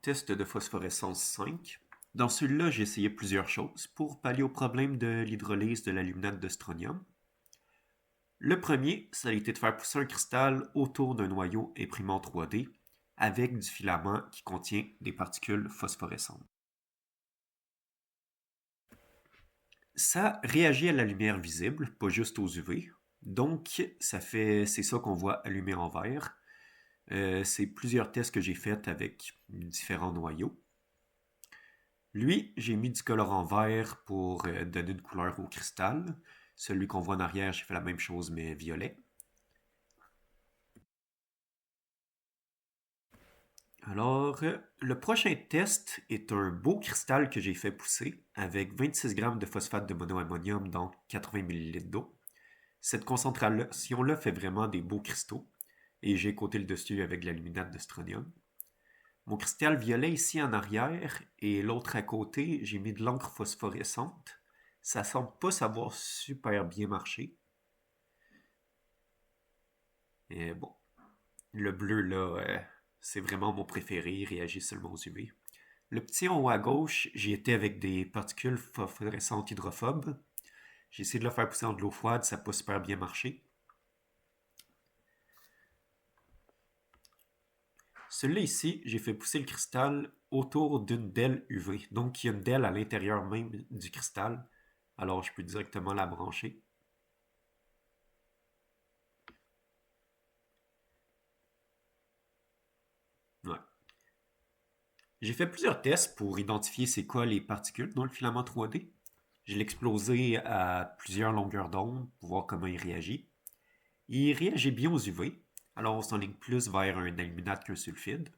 test de phosphorescence 5. Dans celui-là, j'ai essayé plusieurs choses pour pallier au problème de l'hydrolyse de l'aluminate de strontium. Le premier, ça a été de faire pousser un cristal autour d'un noyau imprimé en 3D avec du filament qui contient des particules phosphorescentes. Ça réagit à la lumière visible, pas juste aux UV. Donc, c'est ça qu'on voit allumé en vert. C'est plusieurs tests que j'ai faits avec différents noyaux. Lui, j'ai mis du colorant vert pour donner une couleur au cristal. Celui qu'on voit en arrière, j'ai fait la même chose mais violet. Alors, le prochain test est un beau cristal que j'ai fait pousser avec 26 grammes de phosphate de monoammonium dans 80 ml d'eau. Cette concentration-là fait vraiment des beaux cristaux et j'ai coaté le dessus avec de l'aluminate de strontium. Mon cristal violet ici en arrière et l'autre à côté, j'ai mis de l'encre phosphorescente. Ça semble pas savoir super bien marcher. Et bon, le bleu là, c'est vraiment mon préféré, il réagit seulement aux UV. Le petit en haut à gauche, j'y étais avec des particules phosphorescentes hydrophobes. J'ai essayé de le faire pousser en de l'eau froide, ça n'a pas super bien marché. Celui-là ici, j'ai fait pousser le cristal autour d'une DEL UV. Donc, il y a une DEL à l'intérieur même du cristal. Alors, je peux directement la brancher. Ouais. J'ai fait plusieurs tests pour identifier c'est quoi les particules dans le filament 3D. Je l'ai explosé à plusieurs longueurs d'onde pour voir comment il réagit. Il réagit bien aux UV, alors on s'enligne plus vers un aluminate qu'un sulfide.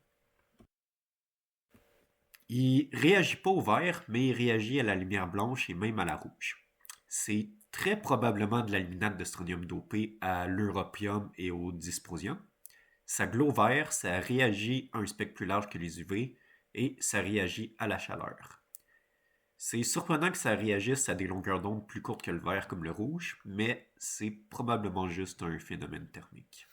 Il réagit pas au vert, mais il réagit à la lumière blanche et même à la rouge. C'est très probablement de l'aluminate de strontium dopé à l'europium et au dysprosium. Ça glow vert, ça réagit à un spectre plus large que les UV et ça réagit à la chaleur. C'est surprenant que ça réagisse à des longueurs d'onde plus courtes que le vert comme le rouge, mais c'est probablement juste un phénomène thermique.